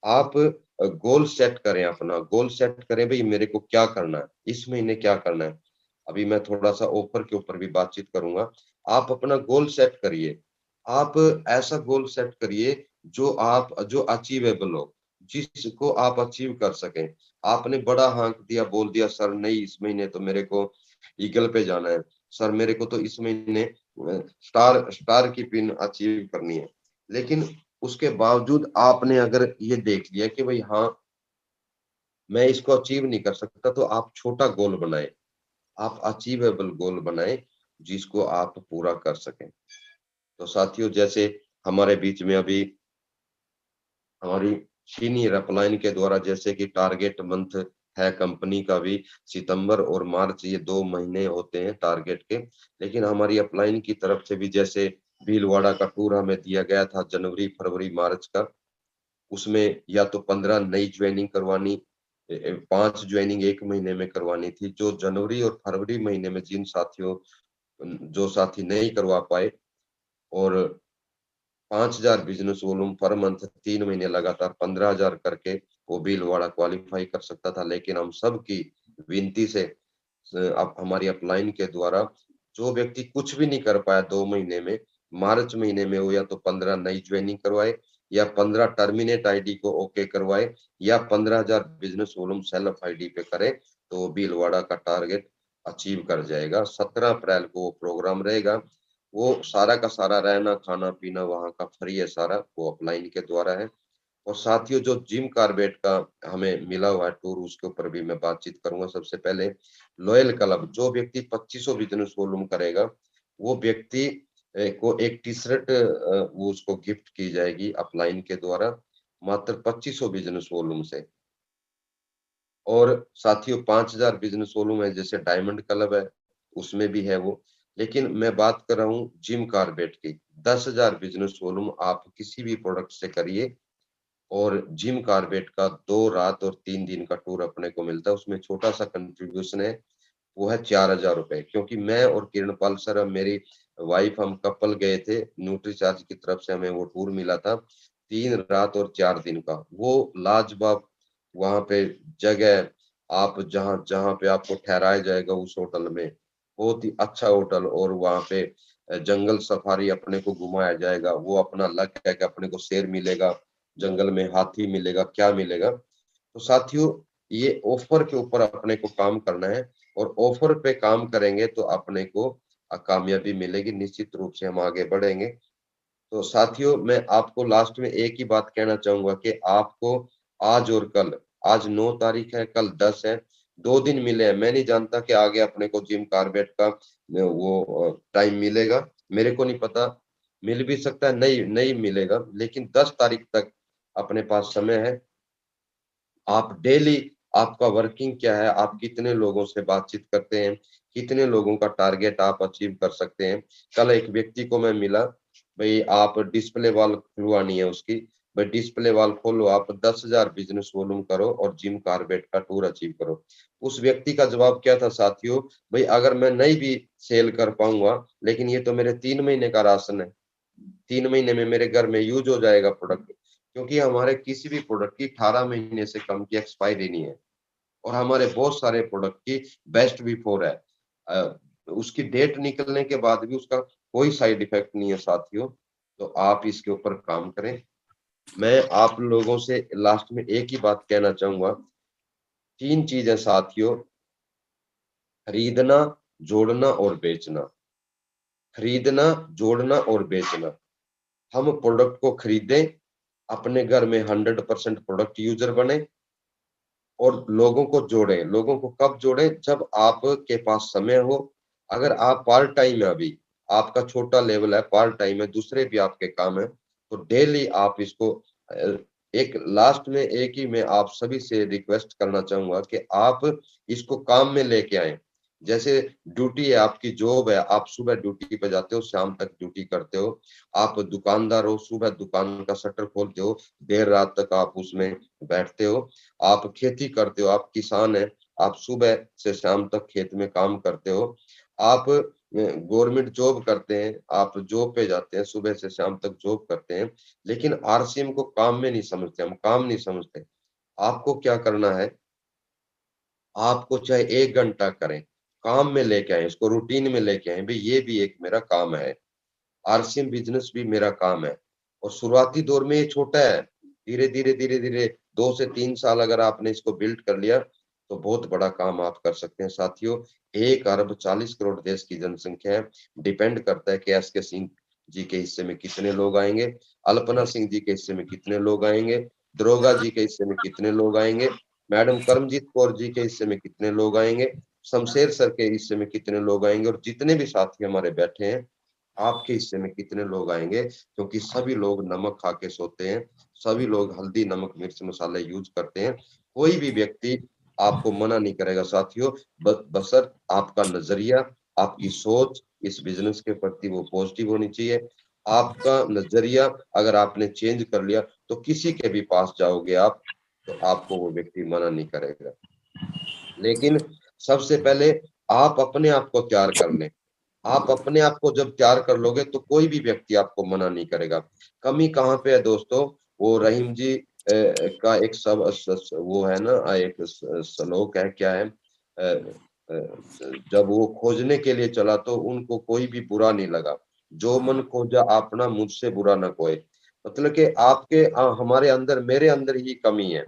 आप गोल सेट करें, अपना गोल सेट करें, भाई मेरे को क्या करना है, इस महीने क्या करना है। अभी मैं थोड़ा सा ऑफर के ऊपर भी बातचीत करूंगा। आप अपना गोल सेट करिए, आप ऐसा गोल सेट करिए जो अचीवेबल हो, जिसको आप अचीव कर सकें। आपने बड़ा हाँक दिया, बोल दिया सर नहीं इस महीने तो मेरे को ईगल पे जाना है, सर मेरे को तो इस महीने स्टार स्टार की पिन अचीव करनी है, लेकिन उसके बावजूद आपने अगर ये देख लिया कि भाई हाँ मैं इसको अचीव नहीं कर सकता, तो आप छोटा गोल बनाए, आप अचीवेबल गोल बनाए जिसको आप पूरा कर सकें। तो साथियों, जैसे हमारे बीच में अभी हमारी सीनियर अपलाइन के द्वारा जैसे कि टारगेट मंथ है कंपनी का भी, सितंबर और मार्च ये 2 महीने होते हैं टारगेट के, लेकिन हमारी अपलाइन की तरफ से भी जैसे भीलवाड़ा का टूर हमें दिया गया था जनवरी फरवरी मार्च का, उसमें या तो 15 नई ज्वाइनिंग करवानी, 5 ज्वाइनिंग 1 महीने में करवानी थी। जो जनवरी और फरवरी महीने में जिन साथियों जो साथी नहीं करवा पाए, और 5,000 बिजनेस वॉल्यूम पर मंथ 3 महीने लगातार 15,000 करके वो भीलवाड़ा क्वालिफाई कर सकता था, लेकिन हम सब की विनती से अब हमारी अपलाइन के द्वारा जो व्यक्ति कुछ भी नहीं कर पाया 2 महीने में, मार्च महीने में वो या तो 15 नई ज्वाइनिंग करवाए, या 15 टर्मिनेट आईडी को ओके करवाए, या 15,000 बिजनेस वॉल्यूम सेल्फ आईडी पे करे, तो भीलवाड़ा का टारगेट अचीव कर जाएगा। 17 अप्रैल को वो प्रोग्राम रहेगा। वो सारा का सारा रहना खाना पीना वहाँ का फ्री है, सारा वो अपलाइन के द्वारा है। और साथियों, जो जिम कार्बेट का हमें मिला हुआ है टूर, उसके ऊपर भी मैं बातचीत करूंगा। सबसे पहले लॉयल क्लब, जो व्यक्ति 2500 बिजनेस वॉल्यूम करेगा, वो व्यक्ति को एक टी शर्ट वो उसको गिफ्ट की जाएगी अपलाइन के द्वारा, मात्र 2500 बिजनेस वॉल्यूम से। और साथियों 5000 बिजनेस वॉल्यूम है, जैसे डायमंड क्लब है उसमें भी है वो, लेकिन मैं बात कर रहा हूँ जिम कार्बेट की। 10,000 बिजनेस वॉल्यूम आप किसी भी प्रोडक्ट से करिए, और जिम कार्बेट का 2 रात और 3 दिन का टूर अपने को मिलता है। उसमें छोटा सा कंट्रीब्यूशन है, वो है 4,000 रुपए, क्योंकि मैं और किरणपाल सर, मेरी वाइफ, हम कपल गए थे, न्यूट्री चार्ज की तरफ से हमें वो टूर मिला था 3 रात और 4 दिन का। वो लाजवाब वहां पे जगह, आप जहां जहां पे आपको ठहराया जाएगा उस होटल में, बहुत ही अच्छा होटल, और वहां पे जंगल सफारी अपने को घुमाया जाएगा। वो अपना लक है कि अपने को शेर मिलेगा, जंगल में हाथी मिलेगा, क्या मिलेगा। तो साथियों, ये ऑफर के ऊपर अपने को काम करना है, और ऑफर पे काम करेंगे तो अपने को कामयाबी मिलेगी, निश्चित रूप से हम आगे बढ़ेंगे। तो साथियों, मैं आपको लास्ट में एक ही बात कहना चाहूंगा कि आपको आज और कल, आज 9 तारीख है, कल 10 है, 2 दिन मिले हैं। मैं नहीं जानता कि आगे अपने को जिम कार्बेट का वो टाइम मिलेगा, मेरे को नहीं पता, मिल भी सकता है, नहीं नहीं मिलेगा, लेकिन 10 तारीख तक अपने पास समय है। आप डेली, आपका वर्किंग क्या है, आप कितने लोगों से बातचीत करते हैं, कितने लोगों का टारगेट आप अचीव कर सकते हैं। कल एक व्यक्ति को मैं मिला, भाई आप डिस्प्ले वॉल खुलवानी है उसकी, भाई डिस्प्ले वॉल खोलो, आप 10,000 बिजनेस वॉल्यूम करो और जिम कार्बेट का टूर अचीव करो। उस व्यक्ति का जवाब क्या था साथियों, भाई अगर मैं नहीं भी सेल कर पाऊंगा, लेकिन ये तो मेरे 3 महीने का राशन है, 3 महीने में मेरे घर में यूज हो जाएगा प्रोडक्ट, क्योंकि हमारे किसी भी प्रोडक्ट की 18 महीने से कम की एक्सपायरी नहीं है, और हमारे बहुत सारे प्रोडक्ट की बेस्ट बिफोर है। उसकी डेट निकलने के बाद भी उसका कोई साइड इफेक्ट नहीं है साथियों। तो आप इसके ऊपर काम करें। मैं आप लोगों से लास्ट में एक ही बात कहना चाहूंगा, 3 चीजें साथियों, खरीदना, जोड़ना और बेचना। खरीदना, जोड़ना और बेचना। हम प्रोडक्ट को खरीदें, अपने घर में 100% प्रोडक्ट यूजर बने, और लोगों को जोड़ें। लोगों को कब जोड़ें, जब आपके पास समय हो। अगर आप पार्ट टाइम है, अभी आपका छोटा लेवल है, पार्ट टाइम है, दूसरे भी आपके काम है, तो डेली आप इसको एक लास्ट में एक ही मैं आप सभी से रिक्वेस्ट करना चाहूंगा कि आप इसको काम में लेके आए। जैसे ड्यूटी है, आपकी जॉब है, आप सुबह ड्यूटी पे जाते हो, शाम तक ड्यूटी करते हो। आप दुकानदार हो, सुबह दुकान का शटर खोलते हो, देर रात तक आप उसमें बैठते हो। आप खेती करते हो, आप किसान हैं, आप सुबह से शाम तक खेत में काम करते हो। आप गवर्नमेंट जॉब करते हैं, आप जॉब पे जाते हैं, सुबह से शाम तक जॉब करते हैं, लेकिन आरसीएम को काम में नहीं समझते, हम काम नहीं समझते। आपको क्या करना है, आपको चाहे 1 घंटा करें, काम में लेके आए, इसको रूटीन में लेके आए, भाई ये भी एक मेरा काम है, आरसीएम बिजनेस भी मेरा काम है। और शुरुआती दौर में ये छोटा है, धीरे धीरे 2 से 3 साल अगर आपने इसको बिल्ड कर लिया तो बहुत बड़ा काम आप कर सकते हैं। साथियों, 1 अरब 40 करोड़ देश की जनसंख्या है, डिपेंड करता है कि एसके सिंह जी के हिस्से में कितने लोग आएंगे, अल्पना सिंह जी के हिस्से में कितने लोग आएंगे, दरोगा जी के हिस्से में कितने लोग आएंगे, मैडम करमजीत कौर जी के हिस्से में कितने लोग आएंगे, शमशेर सर के हिस्से में कितने लोग आएंगे, और जितने भी साथी हमारे बैठे हैं आपके हिस्से में कितने लोग आएंगे, क्योंकि सभी लोग नमक खा के सोते हैं, सभी लोग हल्दी नमक मिर्च मसाले यूज करते हैं। कोई भी व्यक्ति आपको मना नहीं करेगा साथियों, बशर्त आपका नजरिया, आपकी सोच इस बिजनेस के प्रति वो पॉजिटिव होनी चाहिए। आपका नजरिया अगर आपने चेंज कर लिया तो किसी के भी पास जाओगे आप, तो आपको वो व्यक्ति मना नहीं करेगा। लेकिन सबसे पहले आप अपने आप को तैयार कर लें। आप अपने आप को जब तैयार कर लोगे तो कोई भी व्यक्ति आपको मना नहीं करेगा। कमी कहाँ पे है दोस्तों, वो रहीम जी का एक वो है ना, एक श्लोक है, क्या है, जब वो खोजने के लिए चला तो उनको कोई भी बुरा नहीं लगा, जो मन खोजा अपना मुझसे बुरा न कोई। मतलब कि आपके हमारे अंदर, मेरे अंदर ही कमी है,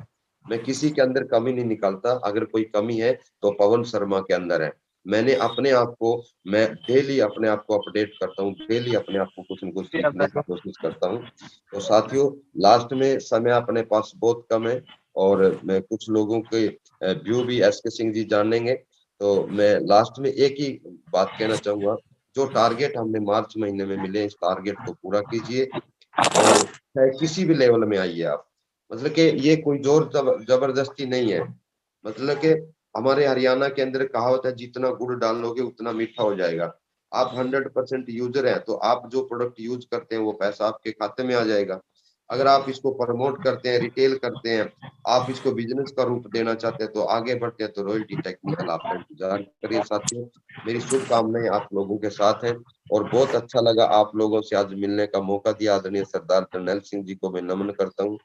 मैं किसी के अंदर कमी नहीं निकालता। अगर कोई कमी है तो पवन शर्मा के अंदर है। मैंने अपने आप को, मैं डेली अपने आप को अपडेट करता हूँ, डेली अपने आप को कुछ न कुछ सीखने की कोशिश करता हूँ। तो साथियों, लास्ट में समय अपने पास बहुत कम है और मैं कुछ लोगों के व्यू भी एसके सिंह जी जानेंगे। तो मैं लास्ट में एक ही बात कहना चाहूंगा, जो टारगेट हमने मार्च महीने में मिले, इस टारगेट को पूरा कीजिए और चाहे किसी भी लेवल में आइए आप। मतलब कि ये कोई जोर जबरदस्ती नहीं है। मतलब कि हमारे हरियाणा के अंदर कहावत है, जितना गुड़ डालोगे उतना मीठा हो जाएगा। आप 100% यूजर हैं तो आप जो प्रोडक्ट यूज करते हैं वो पैसा आपके खाते में आ जाएगा। अगर आप इसको प्रमोट करते हैं, रिटेल करते हैं, आप इसको बिजनेस का रूप देना चाहते हैं, तो आगे बढ़ते हैं, तो रॉयल्टी टेक्निकल आपका इंतजार करिए। साथियों, मेरी शुभकामनाएं आप लोगों के साथ हैं और बहुत अच्छा लगा आप लोगों से आज मिलने का मौका दिया। आदरणीय सरदार जनरल सिंह जी को मैं नमन करता हूँ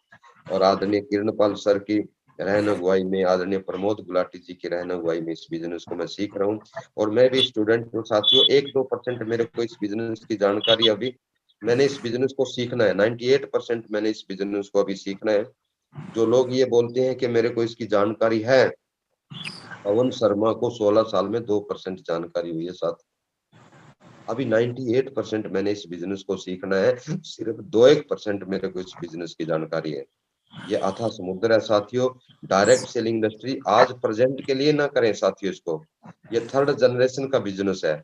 और आदरणीय किरणपाल सर की रहनुमाई में, आदरणीय प्रमोद गुलाटी जी की रहनुमाई में इस बिजनेस को मैं सीख रहा हूँ और मैं भी स्टूडेंट हूँ। साथियों, 1-2% मेरे को इस बिजनेस की जानकारी, अभी मैंने इस बिजनेस को सीखना है, 98% मैंने इस बिजनेस को अभी सीखना है। जो लोग ये बोलते हैं कि मेरे को इसकी जानकारी है, पवन शर्मा को 16 साल में 2% जानकारी हुई है। साथ अभी 98% मैंने इस बिजनेस को सीखना है, सिर्फ 2-1% मेरे को इस बिजनेस की जानकारी है। ये अथाह समुद्र है साथियों। डायरेक्ट सेलिंग इंडस्ट्री आज प्रेजेंट के लिए ना करें साथियों, इसको, ये 3rd जनरेशन का बिजनेस है,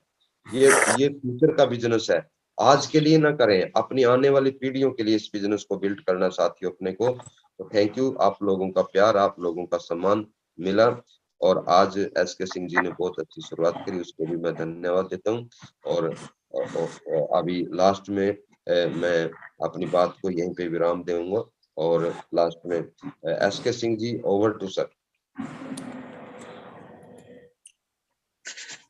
ये फ्यूचर का बिजनेस है। आज के लिए ना करें, अपनी आने वाली पीढ़ियों के लिए इस बिजनेस को बिल्ड करना साथियों अपने को। तो थैंक यू, आप लोगों का प्यार, आप लोगों का सम्मान मिला और आज एसके सिंह जी ने बहुत अच्छी शुरुआत करी, उसको भी मैं धन्यवाद देता हूँ। और अभी लास्ट में मैं अपनी बात को यहीं पे विराम दूंगा और लास्ट में SK Singh ji, over to sir.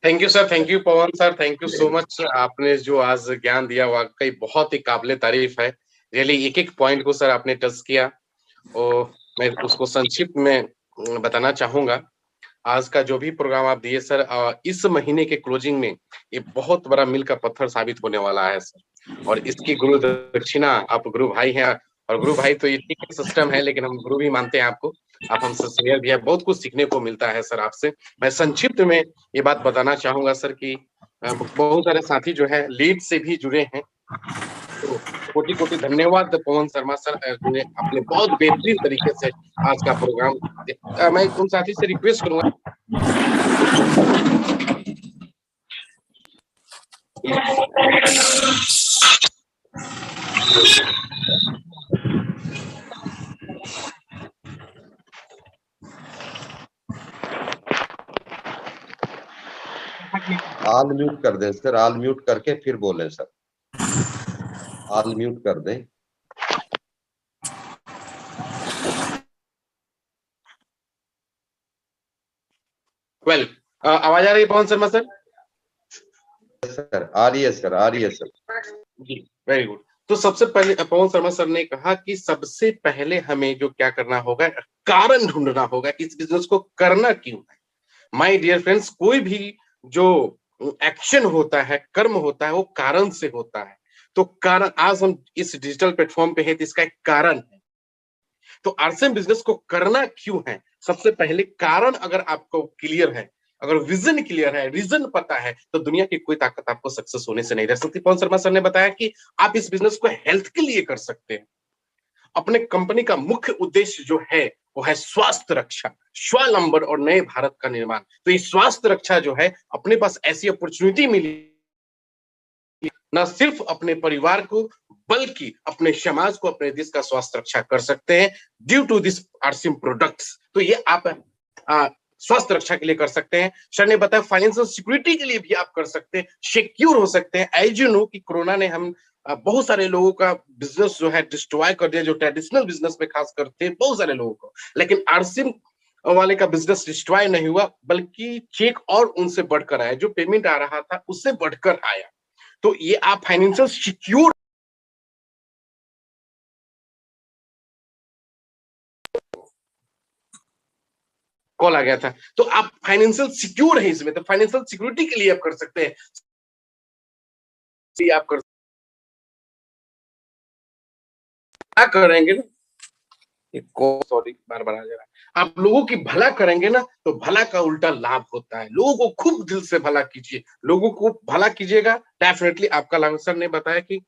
Thank you sir, thank you Pawan sir, thank you so much. आपने जो आज ज्ञान दिया वाकई बहुत ही काबिले तारीफ है। रियली एक एक पॉइंट को सर आपने टच किया और मैं उसको संक्षिप्त में बताना चाहूंगा। आज का जो भी प्रोग्राम आप दिए सर, इस महीने के क्लोजिंग में ये बहुत बड़ा मील का पत्थर साबित होने वाला है सर। और इसकी गुरु दक्षिणा, आप गुरु भाई हैं और गुरु भाई तो ये ठीक है सिस्टम है, लेकिन हम गुरु भी मानते हैं आपको। आप हमसे सीनियर भी है, बहुत कुछ सीखने को मिलता है सर आपसे। मैं संक्षिप्त में ये बात बताना चाहूंगा सर कि बहुत सारे साथी जो है लीड से भी जुड़े हैं, तो कोटि कोटि धन्यवाद पवन शर्मा सर, ने अपने बहुत बेहतरीन तरीके से आज का प्रोग्राम। मैं उन साथी से रिक्वेस्ट करूंगा
ऑल म्यूट कर दें सर, ऑल म्यूट करके फिर बोलें सर, ऑल म्यूट कर दें।
वेल, आवाज आ रही है पवन शर्मा सर?
सर आ रही है सर, आ रही है सर।
जी, वेरी गुड। तो सबसे पहले पवन शर्मा सर ने कहा कि सबसे पहले हमें जो क्या करना होगा, कारण ढूंढना होगा कि इस बिजनेस को करना क्यों है। माय डियर फ्रेंड्स, कोई भी जो एक्शन होता है, कर्म होता है, वो कारण से होता है। तो कारण, आज हम इस डिजिटल प्लेटफॉर्म पे हैं तो इसका एक कारण है। तो आरसीएम बिजनेस को करना क्यों है, सबसे पहले कारण अगर आपको क्लियर है, अगर विजन क्लियर है, रीजन पता है, तो दुनिया की कोई ताकत आपको सक्सेस होने से नहीं रोक सकती। पवन शर्मा सर ने बताया कि आप इस बिजनेस को हेल्थ के लिए कर सकते हैं। अपने कंपनी का मुख्य उद्देश्य जो है वो है स्वास्थ्य रक्षा, स्वावलंबन और नए भारत का निर्माण। तो ये स्वास्थ्य रक्षा जो है, अपने पास ऐसी अपॉर्चुनिटी मिली, न सिर्फ अपने परिवार को बल्कि अपने समाज को, अपने देश का स्वास्थ्य रक्षा कर सकते हैं due to this RCM products. तो ये आप स्वास्थ्य रक्षा के लिए कर सकते हैं। सर ने बताया फाइनेंशियल सिक्योरिटी के लिए भी आप कर सकते हैं, सिक्योर हो सकते हैं। एज यू नो कि कोरोना ने हम बहुत सारे लोगों का बिजनेस जो है डिस्ट्रॉय कर दिया, जो ट्रेडिशनल बिजनेस में खास करते हैं बहुत सारे लोगों को। लेकिन आरसीएम वाले का बिजनेस डिस्ट्रॉय नहीं हुआ, बल्कि चेक और उनसे बढ़कर आया, जो पेमेंट आ रहा था उससे बढ़कर आया। तो ये आप फाइनेंशियल सिक्योर, कॉल आ गया था, तो आप फाइनेंशियल सिक्योर है इसमें, तो फाइनेंशियल सिक्योरिटी के लिए आप कर सकते हैं। आप कर, क्या करेंगे ना, सॉरी बार बार आ जा रहा है, आप लोगों की भला करेंगे ना तो भला का उल्टा लाभ होता है। लोगों को खूब दिल से भला कीजिए, लोगों को भला कीजिएगा, डेफिनेटली आपका लाभ। सर ने बताया कि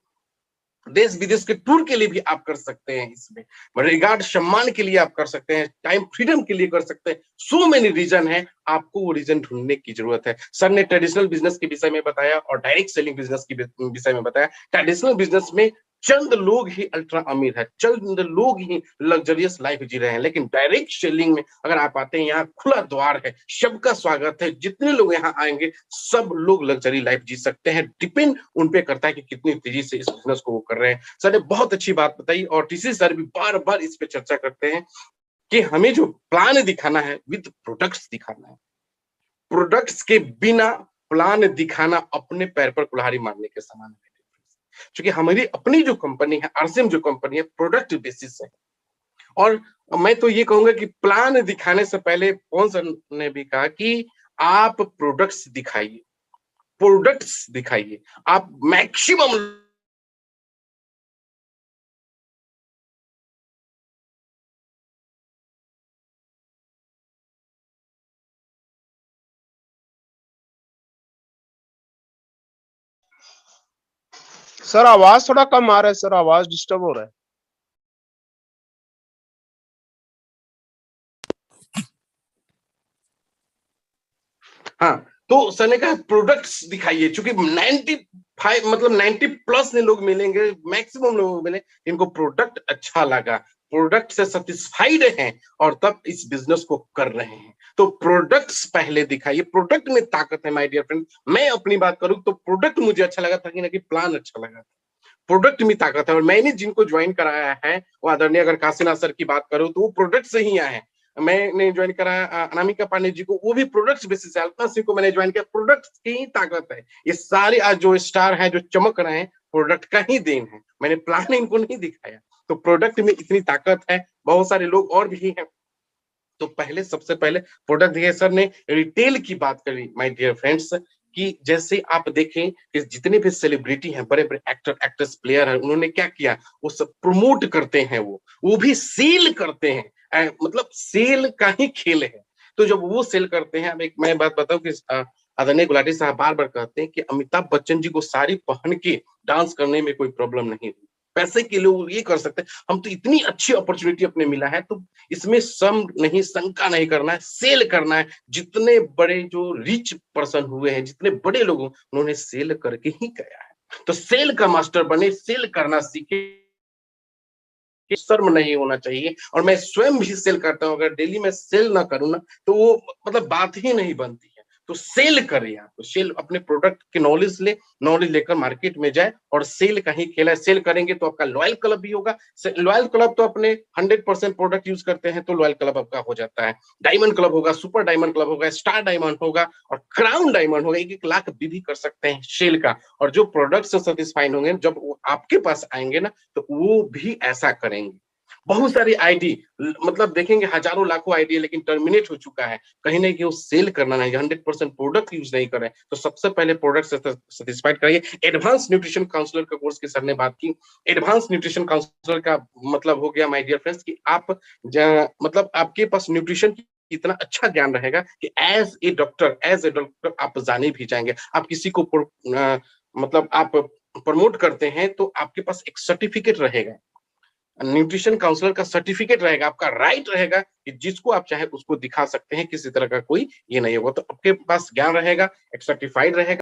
देश विदेश के टूर के लिए भी आप कर सकते हैं, इसमें रिगार्ड सम्मान के लिए आप कर सकते हैं, टाइम फ्रीडम के लिए कर सकते हैं। सो मेनी रीजन है, आपको वो रीजन ढूंढने की जरूरत है। सर ने ट्रेडिशनल बिजनेस के विषय में बताया और डायरेक्ट सेलिंग बिजनेस के विषय में बताया। ट्रेडिशनल बिजनेस में चंद लोग ही अल्ट्रा अमीर है, चंद लोग ही लग्जरियस लाइफ जी रहे हैं, लेकिन डायरेक्ट सेलिंग में अगर आप आते हैं, यहाँ खुला द्वार है, सबका स्वागत है। जितने लोग यहाँ आएंगे सब लोग लग्जरी लाइफ जी सकते हैं। डिपेंड उन पे करता है कि कितनी तेजी से इस बिजनेस को वो कर रहे हैं। सर ने बहुत अच्छी बात बताई और टीसी सर भी बार बार इस पे चर्चा करते हैं कि हमें जो प्लान दिखाना है विद प्रोडक्ट्स दिखाना है। प्रोडक्ट्स के बिना प्लान दिखाना अपने पैर पर कुल्हाड़ी मारने के समान है। क्योंकि हमारी अपनी जो कंपनी है, आरसीएम जो कंपनी है, प्रोडक्ट बेसिस है। और मैं तो ये कहूंगा कि प्लान दिखाने से पहले कौन सा ने भी कहा कि आप प्रोडक्ट्स दिखाइए, प्रोडक्ट्स दिखाइए, आप मैक्सिमम।
सर आवाज थोड़ा कम आ रहा है, सर आवाज डिस्टर्ब हो रहा है।
हाँ, तो सर ने कहा प्रोडक्ट्स दिखाइए, क्योंकि 95 मतलब 90 प्लस ने लोग मिलेंगे, मैक्सिमम लोग मिले इनको प्रोडक्ट अच्छा लगा, प्रोडक्ट से सेटिस्फाइड हैं और तब इस बिजनेस को कर रहे हैं। तो प्रोडक्ट्स पहले दिखाइए, प्रोडक्ट में ताकत है माय डियर फ्रेंड। मैं अपनी बात करूं तो प्रोडक्ट मुझे अच्छा लगा था कि ना कि प्लान अच्छा लगा, प्रोडक्ट में ताकत है। और मैंने जिनको ज्वाइन कराया है वो आदरणीय, अगर काशीनाथ सर की बात करूं तो वो प्रोडक्ट से ही आए हैं। मैंने ज्वाइन कराया अनामिका पांडे जी को, वो भी प्रोडक्ट्स बेसिस से। अल्पना सिंह को मैंने ज्वाइन किया, प्रोडक्ट की ही ताकत है। ये सारे आज जो स्टार हैं जो चमक रहे हैं, प्रोडक्ट का ही देन है। मैंने प्लान इनको नहीं दिखाया। तो प्रोडक्ट में इतनी ताकत है। बहुत सारे लोग और भी हैं, तो पहले सबसे पहले प्रोडक्ट दिए। सर ने रिटेल की बात करी माय डियर फ्रेंड्स, कि जैसे आप देखें कि जितने भी सेलिब्रिटी हैं, बड़े बड़े एक्टर एक्ट्रेस प्लेयर हैं, उन्होंने क्या किया, वो सब प्रमोट करते हैं, वो भी सेल करते हैं। मतलब सेल का ही खेल है। तो जब वो सेल करते हैं, अब एक मैं बात बताऊं कि आदरणीय गुलाटी साहब बार बार कहते हैं कि अमिताभ बच्चन जी को साड़ी पहन के डांस करने में कोई प्रॉब्लम नहीं हुई, पैसे के लिए ये कर सकते हैं। हम तो इतनी अच्छी अपॉर्चुनिटी अपने मिला है, तो इसमें सम नहीं, शंका नहीं करना है, सेल करना है। जितने बड़े जो रिच पर्सन हुए हैं, जितने बड़े लोग, उन्होंने सेल करके ही गया है। तो सेल का मास्टर बने, सेल करना सीखे, शर्म नहीं होना चाहिए। और मैं स्वयं भी सेल करता हूँ, अगर डेली मैं सेल ना करूँ ना तो वो मतलब बात ही नहीं बनती है। तो सेल करिए आप, तो सेल अपने प्रोडक्ट के नॉलेज लेकर मार्केट में जाए और सेल का ही खेला है। सेल करेंगे तो आपका लॉयल क्लब भी होगा। लॉयल क्लब तो अपने 100% प्रोडक्ट यूज करते हैं तो लॉयल क्लब आपका हो जाता है। डायमंड क्लब होगा, सुपर डायमंड क्लब होगा, स्टार डायमंड होगा और क्राउन डायमंड होगा। 1-1 लाख भी कर सकते हैं सेल का। और जो प्रोडक्ट से सेटिस्फाइड होंगे, जब वो आपके पास आएंगे ना, तो वो भी ऐसा करेंगे। बहुत सारी आईडी, मतलब देखेंगे हजारों लाखों आईडी, लेकिन टर्मिनेट हो चुका है, कहीं ना कहीं वो सेल करना नहीं, 100% प्रोडक्ट यूज नहीं कर रहे। तो सबसे पहले प्रोडक्ट से सेटिस्फाइड कराइए। एडवांस न्यूट्रिशन काउंसलर का कोर्स की सर ने बात की। एडवांस न्यूट्रिशन काउंसलर का मतलब हो गया माय डियर फ्रेंड्स कि आप मतलब आपके पास न्यूट्रिशन इतना अच्छा ज्ञान रहेगा कि एज ए डॉक्टर आप जाने भी जाएंगे। आप किसी को मतलब आप प्रमोट करते हैं तो आपके पास एक सर्टिफिकेट रहेगा, न्यूट्रिशन काउंसलर का सर्टिफिकेट रहेगा, आपका राइट रहेगा कि जिसको आप चाहे उसको दिखा सकते हैं, किसी तरह का कोई ये नहीं होगा। तो आपके पास ज्ञान रहेगा, एक सर्टिफाइड रहेगा।